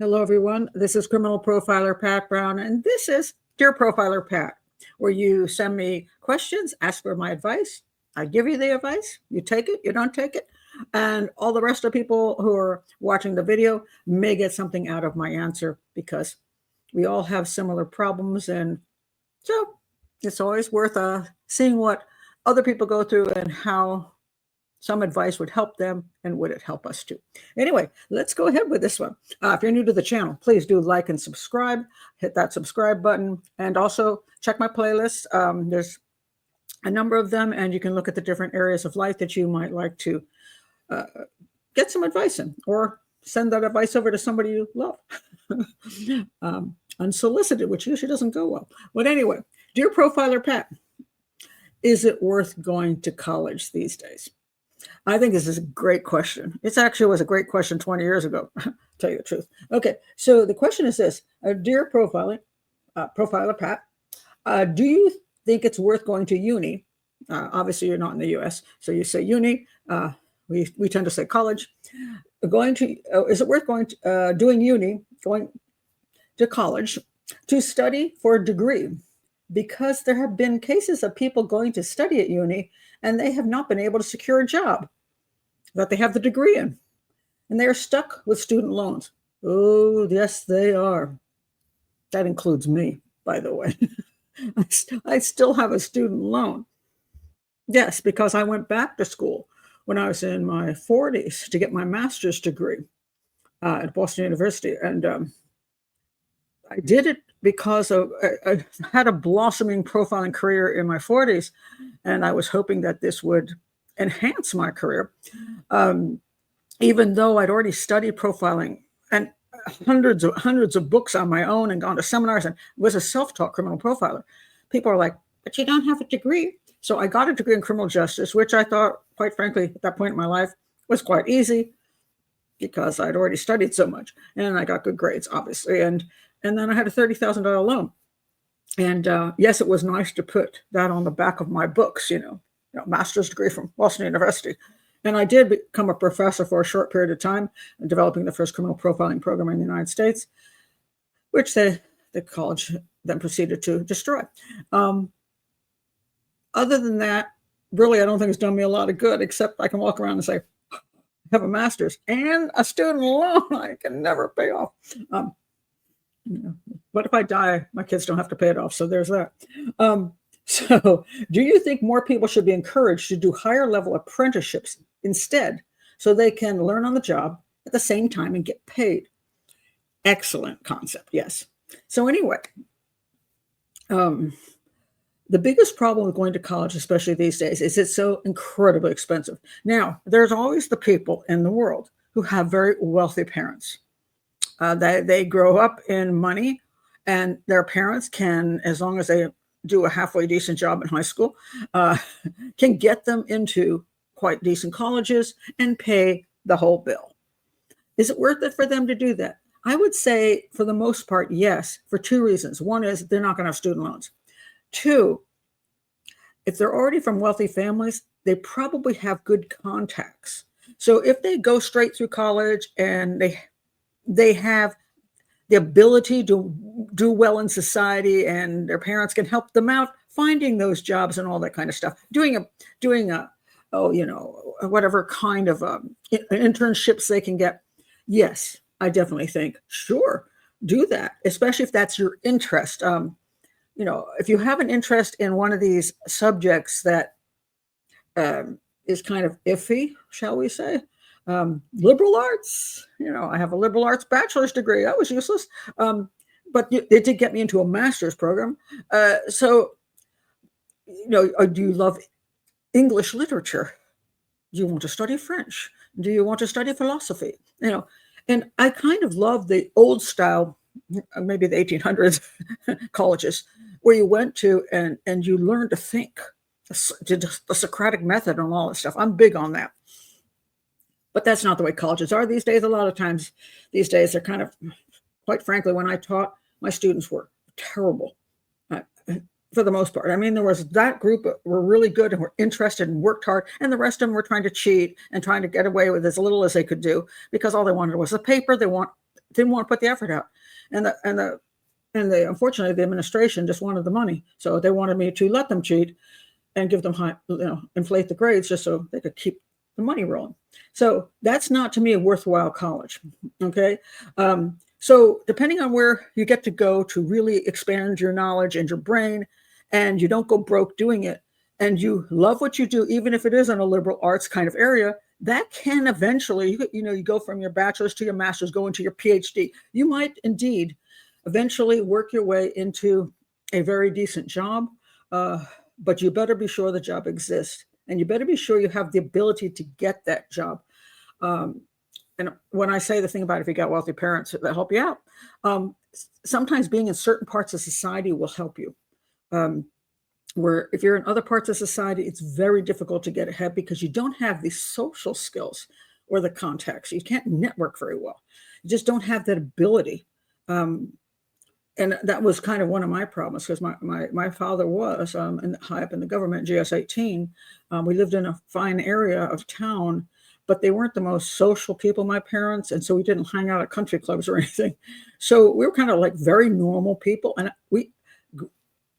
Hello, everyone. This is criminal profiler Pat Brown, and this is Dear Profiler Pat, where you send me questions, ask for my advice. I give you the advice. You take it, you don't take it. And all the rest of people who are watching the video may get something out of my answer because we all have similar problems. And so it's always worth seeing what other people go through and how some advice would help them, and would it help us too? Anyway, let's go ahead with this one. If you're new to the channel, please do like and subscribe. Hit that subscribe button, and also check my playlist. There's a number of them, and you can look at the different areas of life that you might like to get some advice in, or send that advice over to somebody you love. Unsolicited, which usually doesn't go well. But anyway, Dear Profiler Pat, is it worth going to college these days? I think this is a great question. It actually was a great question 20 years ago, tell you the truth. Okay, so the question is this. Dear Profiler Pat, do you think it's worth going to uni? Obviously, you're not in the U.S., so you say uni. We tend to say college. Is it worth doing uni, going to college, to study for a degree? Because there have been cases of people going to study at uni and they have not been able to secure a job that they have the degree in. And they are stuck with student loans. Oh, yes, they are. That includes me, by the way. I still have a student loan. Yes, because I went back to school when I was in my 40s to get my master's degree at Boston University. And I did it because I had a blossoming profiling career in my 40s, and I was hoping that this would enhance my career, even though I'd already studied profiling and hundreds of books on my own and gone to seminars and was a self-taught criminal profiler. People are like, but you don't have a degree. So I got a degree in criminal justice, which I thought, quite frankly, at that point in my life was quite easy because I'd already studied so much, and I got good grades, obviously. And then I had a $30,000 loan. And yes, it was nice to put that on the back of my books, master's degree from Boston University. And I did become a professor for a short period of time, developing the first criminal profiling program in the United States, which the college then proceeded to destroy. Other than that, really, I don't think it's done me a lot of good, except I can walk around and say, I have a master's and a student loan I can never pay off. But if I die, my kids don't have to pay it off. So there's that. So do you think more people should be encouraged to do higher level apprenticeships instead, so they can learn on the job at the same time and get paid? Excellent concept. Yes. So anyway, the biggest problem with going to college, especially these days, is it's so incredibly expensive. Now, there's always the people in the world who have very wealthy parents. They grow up in money, and their parents can, as long as they do a halfway decent job in high school, can get them into quite decent colleges and pay the whole bill. Is it worth it for them to do that? I would say, for the most part, yes, for two reasons. One is they're not going to have student loans. Two, if they're already from wealthy families, they probably have good contacts. So if they go straight through college and they have the ability to do well in society, and their parents can help them out finding those jobs and all that kind of stuff, doing whatever kind of internships they can get. Yes, I definitely think, sure, do that, especially if that's your interest. If you have an interest in one of these subjects that is kind of iffy, shall we say, liberal arts, I have a liberal arts bachelor's degree. That was useless. But it did get me into a master's program. Do you love English literature? Do you want to study French? Do you want to study philosophy? And I kind of love the old style, maybe the 1800s colleges, where you went to and you learned to think, the Socratic method and all that stuff. I'm big on that. But that's not the way colleges are these days. A lot of times these days, they're kind of, quite frankly, when I taught, my students were terrible for the most part. I mean, there was that group that were really good and were interested and worked hard, and the rest of them were trying to cheat and trying to get away with as little as they could do, because all they wanted was a paper. They want didn't want to put the effort out. And unfortunately, the administration just wanted the money. So they wanted me to let them cheat and give them high, inflate the grades just so they could keep the money rolling. So that's not, to me, a worthwhile college. Okay. So depending on where you get to go to really expand your knowledge and your brain, and you don't go broke doing it, and you love what you do, even if it is in a liberal arts kind of area, that can eventually, you go from your bachelor's to your master's, go into your PhD. You might indeed eventually work your way into a very decent job, but you better be sure the job exists, and you better be sure you have the ability to get that job. And when I say the thing about if you got wealthy parents that help you out, sometimes being in certain parts of society will help you. Where if you're in other parts of society, it's very difficult to get ahead because you don't have the social skills or the contacts. You can't network very well. You just don't have that ability. And that was kind of one of my problems because my father was high up in the government, GS-18. We lived in a fine area of town, but they weren't the most social people, my parents. And so we didn't hang out at country clubs or anything. So we were kind of like very normal people. And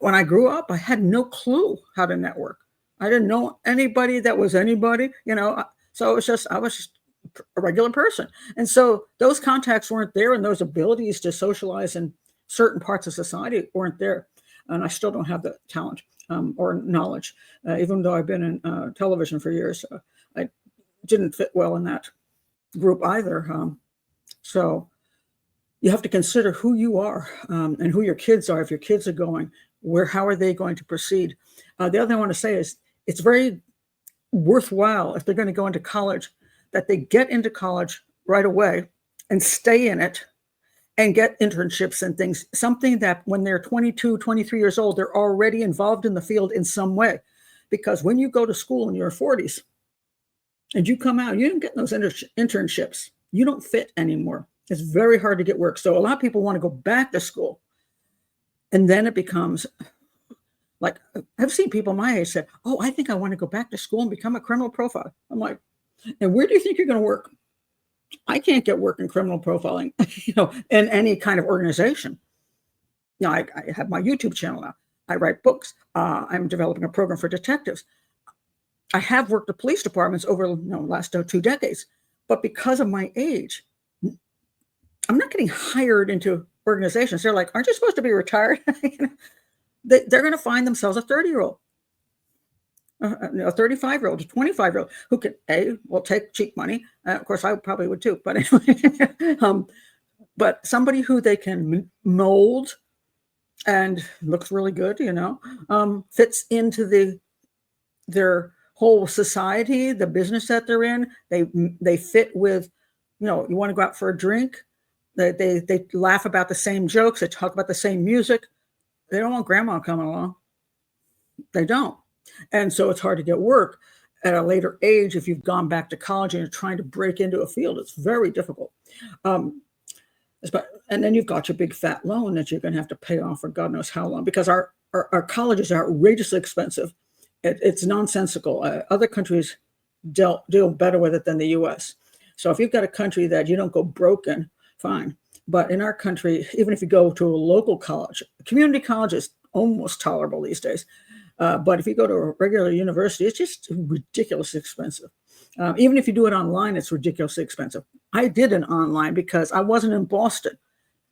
when I grew up, I had no clue how to network. I didn't know anybody that was anybody, so I was just a regular person. And so those contacts weren't there, and those abilities to socialize in certain parts of society weren't there. And I still don't have the talent or knowledge, even though I've been in television for years. I didn't fit well in that group either. So you have to consider who you are and who your kids are. If your kids are going, how are they going to proceed? The other thing I want to say is it's very worthwhile if they're going to go into college that they get into college right away and stay in it and get internships and things, something that when they're 22, 23 years old, they're already involved in the field in some way. Because when you go to school in your 40s and you come out, you don't get those internships. You don't fit anymore. It's very hard to get work. So a lot of people want to go back to school. And then it becomes like, I've seen people my age say, oh, I think I want to go back to school and become a criminal profiler. I'm like, and where do you think you're going to work? I can't get work in criminal profiling, in any kind of organization. I have my YouTube channel now. I write books. I'm developing a program for detectives. I have worked at police departments over the last 2 decades, but because of my age, I'm not getting hired into organizations. They're like, aren't you supposed to be retired? They're going to find themselves a 30-year-old, a 35-year-old, a 25-year-old who can will take cheap money. Of course, I probably would too. But anyway, but somebody who they can mold and looks really good, fits into their whole society, the business that they're in. They fit with, you want to go out for a drink. They laugh about the same jokes. They talk about the same music. They don't want grandma coming along. They don't. And so it's hard to get work at a later age. If you've gone back to college and you're trying to break into a field, it's very difficult. And then you've got your big fat loan that you're going to have to pay off for God knows how long, because our colleges are outrageously expensive. It's nonsensical. Other countries deal better with it than the U.S. So if you've got a country that you don't go broke in, fine. But in our country, even if you go to a local college, community college is almost tolerable these days. But if you go to a regular university, it's just ridiculously expensive. Even if you do it online, it's ridiculously expensive. I did an online because I wasn't in Boston.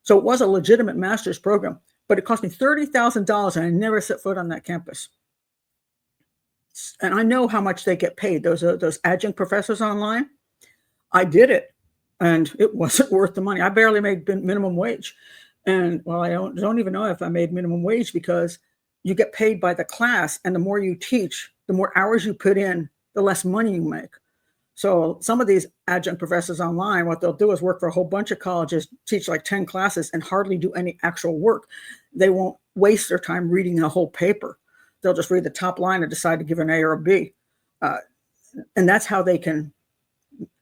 So it was a legitimate master's program, but it cost me $30,000 and I never set foot on that campus. And I know how much they get paid, those adjunct professors online. I did it. And it wasn't worth the money. I barely made minimum wage. And I don't even know if I made minimum wage, because you get paid by the class. And the more you teach, the more hours you put in, the less money you make. So some of these adjunct professors online, what they'll do is work for a whole bunch of colleges, teach like 10 classes and hardly do any actual work. They won't waste their time reading a whole paper. They'll just read the top line and decide to give an A or a B. And that's how they can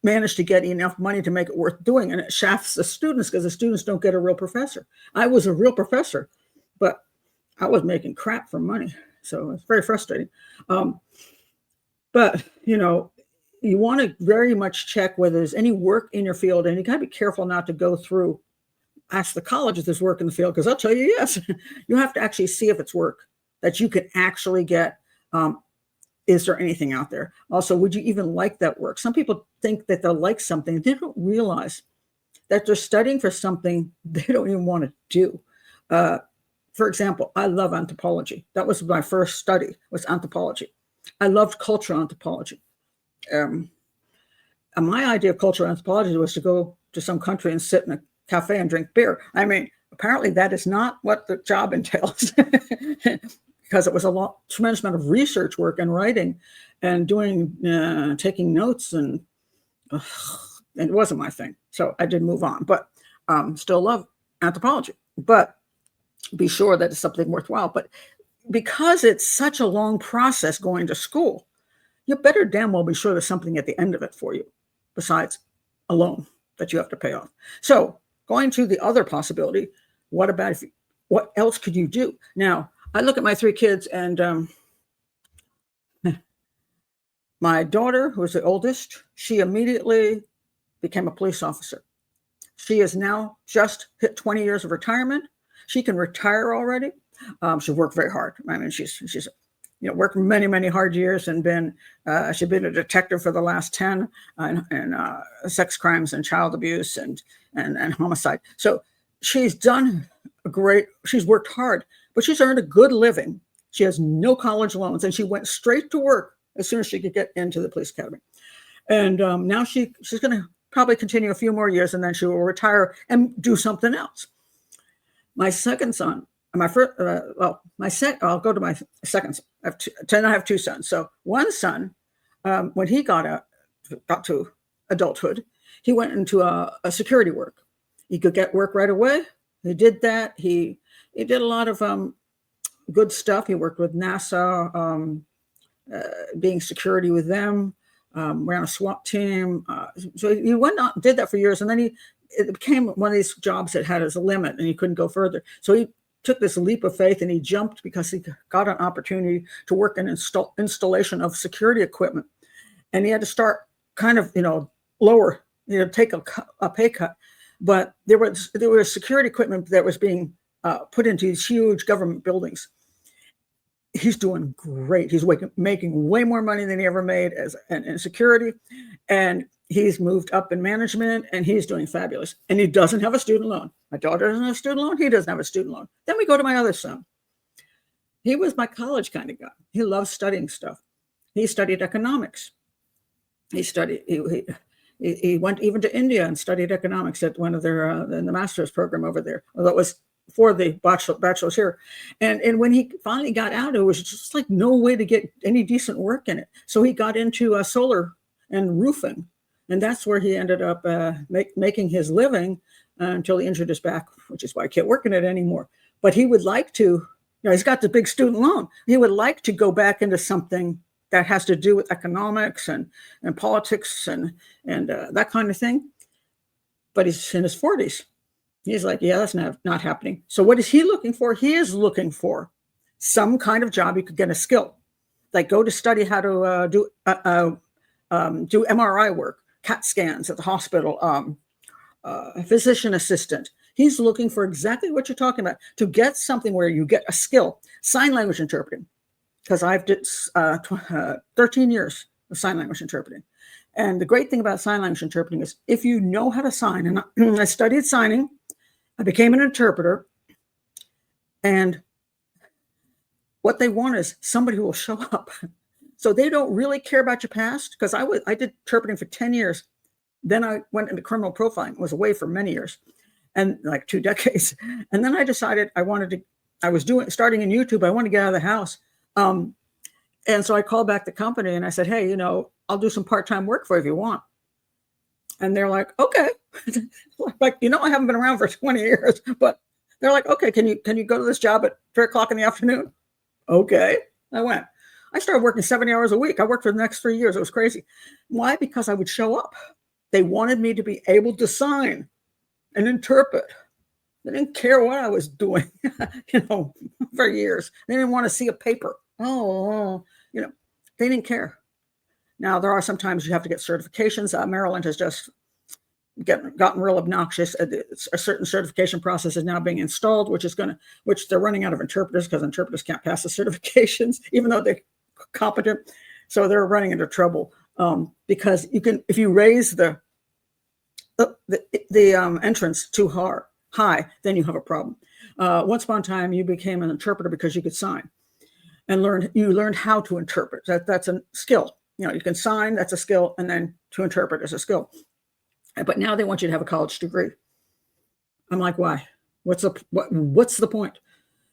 manage to get enough money to make it worth doing. And it shafts the students because the students don't get a real professor. I was a real professor, but I was making crap for money. So it's very frustrating. But, you want to very much check whether there's any work in your field, and you got to be careful not to go through, ask the college if there's work in the field, because I'll tell you, yes. You have to actually see if it's work that you can actually get. Is there anything out there? Also, would you even like that work? Some people think that they'll like something. They don't realize that they're studying for something they don't even want to do. For example, I love anthropology. That was my first study, was anthropology. I loved cultural anthropology. And my idea of cultural anthropology was to go to some country and sit in a cafe and drink beer. I mean, apparently that is not what the job entails, because it was a tremendous amount of research work and writing and doing, taking notes, and it wasn't my thing. So I did move on, but still love anthropology. But be sure that it's something worthwhile. But because it's such a long process going to school, you better damn well be sure there's something at the end of it for you besides a loan that you have to pay off. So going to the other possibility, what about if what else could you do? Now, I look at my three kids, and my daughter, who was the oldest, she immediately became a police officer. She is now just hit 20 years of retirement. She can retire already. She worked very hard. I mean, she's worked many, many hard years, and she's been a detective for the last 10 in sex crimes and child abuse and homicide. So she's done she's worked hard, but she's earned a good living. She has no college loans, and she went straight to work as soon as she could get into the police academy. And now she's going to probably continue a few more years, and then she will retire and do something else. My second son, I'll go to my second son. I have two sons. So one son, when he got to adulthood, he went into a security work. He could get work right away. He did that. He did a lot of good stuff. He worked with NASA, being security with them, ran a SWAT team. So he went on, did that for years, and then it became one of these jobs that had as a limit, and he couldn't go further. So he took this leap of faith, and he jumped because he got an opportunity to work in installation of security equipment. And he had to start kind of, lower, take a pay cut. But there was security equipment that was being put into these huge government buildings. He's doing great. He's making way more money than he ever made in security. And he's moved up in management, and he's doing fabulous. And he doesn't have a student loan. My daughter doesn't have a student loan. He doesn't have a student loan. Then we go to my other son. He was my college kind of guy. He loves studying stuff. He studied economics. He went even to India and studied economics at one of their in the master's program over there. Although it was for the bachelor's here. And when he finally got out, it was just like no way to get any decent work in it. So he got into solar and roofing. And that's where he ended up making his living until he injured his back, which is why I can't work in it anymore. But he would like to, he's got the big student loan. He would like to go back into something that has to do with economics and politics and that kind of thing. But he's in his 40s. He's like, yeah, that's not happening. So what is he looking for? He is looking for some kind of job. You could get a skill, like go to study how to do MRI work, CAT scans at the hospital, a physician assistant. He's looking for exactly what you're talking about, to get something where you get a skill. Sign language interpreting, because I've did 13 years of sign language interpreting. And the great thing about sign language interpreting is if you know how to sign, and I studied signing, I became an interpreter, and what they want is somebody who will show up. So they don't really care about your past, because I did interpreting for 10 years. Then I went into criminal profiling, was away for many years, and like 2 decades. And then I decided I was starting in YouTube. I wanted to get out of the house. And so I called back the company and I said, hey, I'll do some part-time work for you if you want. And they're like, okay. Like, I haven't been around for 20 years, but they're like, okay, can you go to this job at 3:00 in the afternoon? Okay. I went. I started working 70 hours a week. I worked for the next 3 years. It was crazy. Why? Because I would show up. They wanted me to be able to sign and interpret. They didn't care what I was doing, for years. They didn't want to see a paper. They didn't care. Now, there are sometimes you have to get certifications. Maryland has just gotten real obnoxious. A certain certification process is now being installed, which they're running out of interpreters because interpreters can't pass the certifications, even though they're competent. So they're running into trouble because if you raise the entrance too high, then you have a problem. Once upon a time, you became an interpreter because you could sign and learned how to interpret. That's a skill. You can sign, that's a skill, and then to interpret is a skill. But now they want you to have a college degree. I'm like, why? What's the point?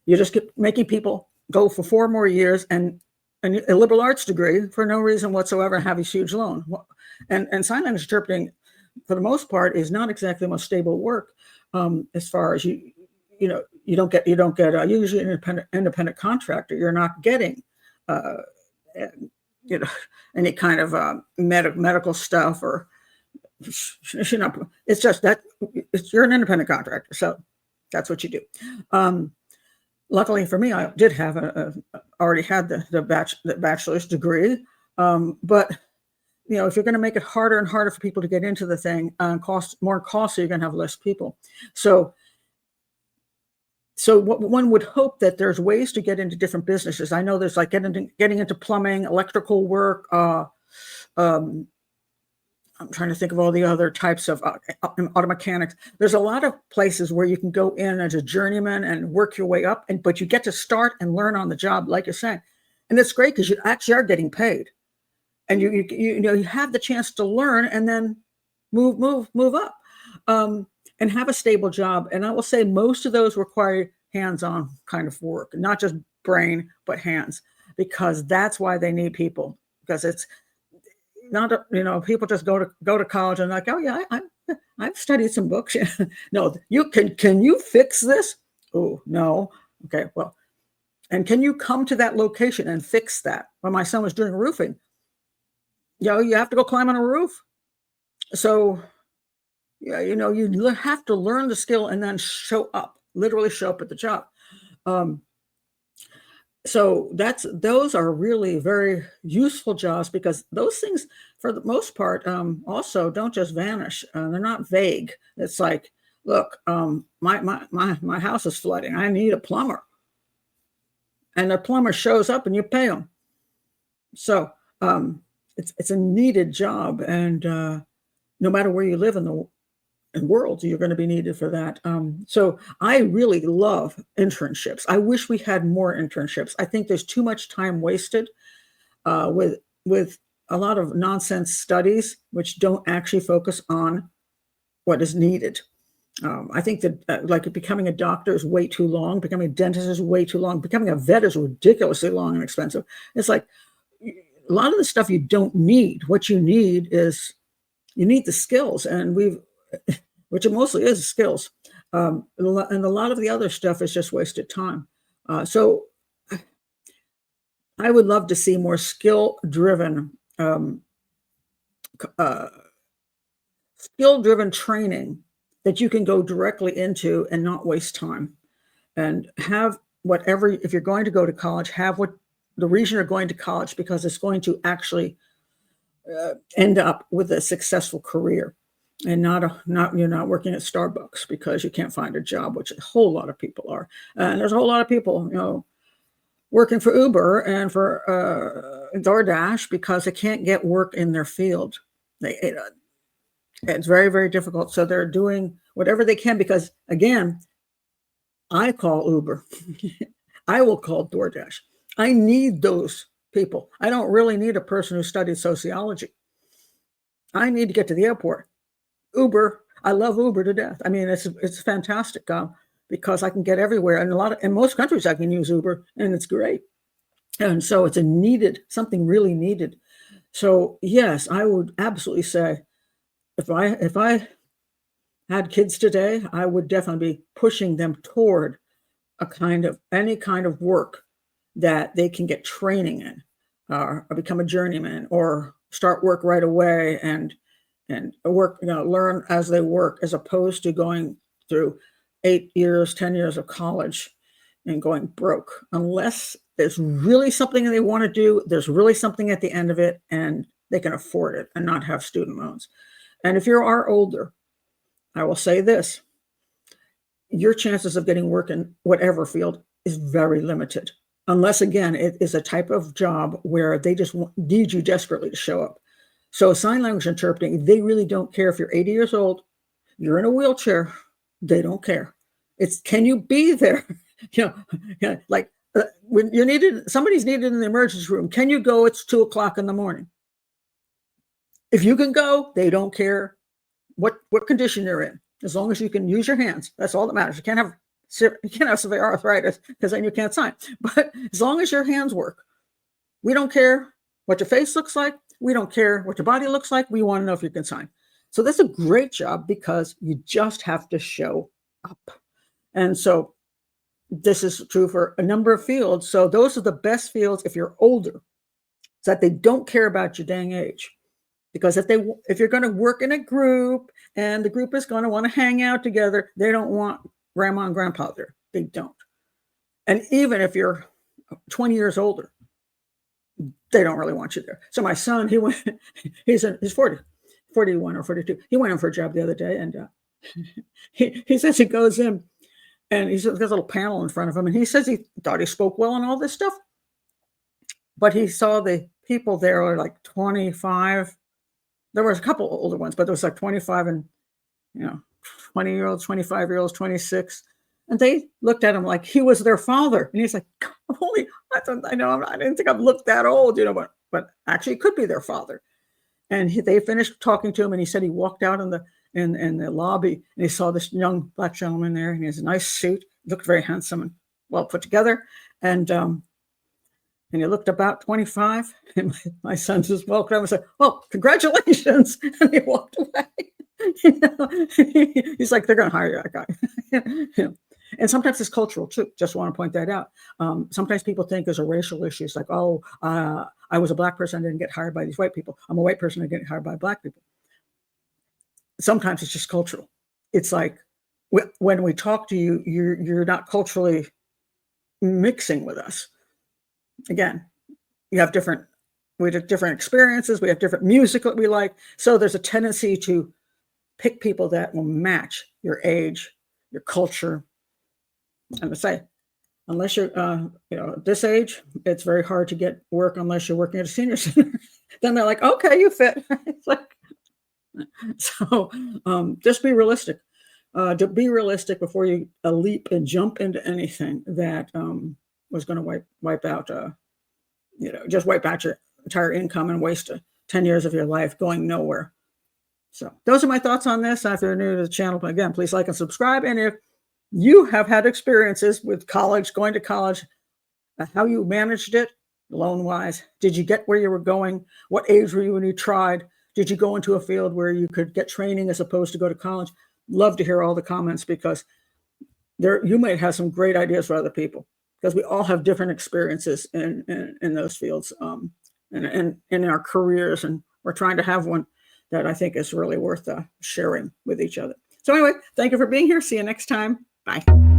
You just keep making people go for 4 more years and a liberal arts degree for no reason whatsoever and have a huge loan. And sign language interpreting, for the most part, is not exactly the most stable work as far as you don't get usually an independent contractor. You're not getting any kind of medical stuff or it's just that you're an independent contractor, so that's what you do. Luckily for me, I did have already had the bachelor's degree, but if you're going to make it harder and harder for people to get into the thing, more costly, you're going to have less people. So one would hope that there's ways to get into different businesses. I know there's like getting into plumbing, electrical work. I'm trying to think of all the other types of auto mechanics. There's a lot of places where you can go in as a journeyman and work your way up, but you get to start and learn on the job, like you're saying. And it's great because you actually are getting paid. And you have the chance to learn and then move up and have a stable job. And I will say most of those require hands-on kind of work, not just brain, but hands, because that's why they need people, because it's not, people just go to college and like, oh yeah, I've studied some books. No, can you fix this? Oh, no. Okay, well, and can you come to that location and fix that? When my son was doing roofing, you have to go climb on a roof. So, yeah, you have to learn the skill and then literally show up at the job. So those are really very useful jobs because those things, for the most part, also don't just vanish. They're not vague. It's like, look, my house is flooding. I need a plumber, and the plumber shows up, and you pay him. So it's a needed job, and no matter where you live in the world, you're going to be needed for that. So I really love internships. I wish we had more internships. I think there's too much time wasted with a lot of nonsense studies, which don't actually focus on what is needed. I think that like becoming a doctor is way too long. Becoming a dentist is way too long. Becoming a vet is ridiculously long and expensive. It's like a lot of the stuff you don't need. What you need is you need the skills, and which it mostly is skills. And a lot of the other stuff is just wasted time. So I would love to see more skill-driven training that you can go directly into and not waste time, and have whatever, if you're going to go to college, have what the reason you're going to college, because it's going to actually end up with a successful career, and not you're not working at Starbucks because you can't find a job, which a whole lot of people are. And there's a whole lot of people, working for Uber and for DoorDash because they can't get work in their field. It's very, very difficult. So they're doing whatever they can because, again, I call Uber. I will call DoorDash. I need those people. I don't really need a person who studied sociology. I need to get to the airport. Uber, I love Uber to death. I mean, it's fantastic because I can get everywhere. And in most countries I can use Uber, and it's great. And so it's something really needed. So yes, I would absolutely say if I had kids today, I would definitely be pushing them toward any kind of work that they can get training in, or become a journeyman, or start work right away and work, learn as they work, as opposed to going through 8 years, 10 years of college and going broke. Unless there's really something they want to do, there's really something at the end of it, and they can afford it and not have student loans. And if you are older, I will say this, your chances of getting work in whatever field is very limited. Unless, again, it is a type of job where they just need you desperately to show up. So sign language interpreting, they really don't care if you're 80 years old, you're in a wheelchair, they don't care. It's, can you be there? Like when you're needed, somebody's needed in the emergency room. Can you go? It's 2:00 in the morning. If you can go, they don't care what condition you're in. As long as you can use your hands, that's all that matters. You can't have severe arthritis because then you can't sign. But as long as your hands work, we don't care what your face looks like. We don't care what your body looks like. We want to know if you can sign. So that's a great job because you just have to show up. And so this is true for a number of fields. So those are the best fields if you're older, so that they don't care about your dang age. Because if you're going to work in a group and the group is going to want to hang out together, they don't want grandma and grandpa there. They don't. And even if you're 20 years older, they don't really want you there. So my son, he's 40, 41 or 42. He went in for a job the other day, and he says he goes in, and he's got a little panel in front of him, and he says he thought he spoke well and all this stuff, but he saw the people there were like 25. There was a couple of older ones, but there was like 25 and 20-year-olds, 25-year-olds, 26. And they looked at him like he was their father. And he's like, holy, I didn't think I've looked that old, but actually it could be their father. And they finished talking to him, and he said he walked out in the lobby, and he saw this young black gentleman there, and he has a nice suit, looked very handsome and well put together. And he looked about 25, and my son just walked over and said, "Well, congratulations," and he walked away. He's like, they're going to hire that guy. And sometimes it's cultural too. Just want to point that out. Sometimes people think there's a racial issue. It's like, I was a black person, I didn't get hired by these white people. I'm a white person, I get hired by black people. Sometimes it's just cultural. It's like when we talk to you, you're not culturally mixing with us. Again, we have different experiences. We have different music that we like. So there's a tendency to pick people that will match your age, your culture. And I say, unless you're, this age, it's very hard to get work unless you're working at a senior center. Then they're like, okay, you fit. It's like, so just be realistic. To be realistic before you leap and jump into anything that was going to wipe out, just wipe out your entire income and waste 10 years of your life going nowhere. So those are my thoughts on this. If you're new to the channel, again, please like and subscribe. And if you have had experiences with college, going to college, how you managed it, loan-wise, did you get where you were going? What age were you when you tried? Did you go into a field where you could get training as opposed to go to college? Love to hear all the comments, because you might have some great ideas for other people, because we all have different experiences in those fields and in our careers, and we're trying to have one that I think is really worth sharing with each other. So anyway, thank you for being here. See you next time. Bye.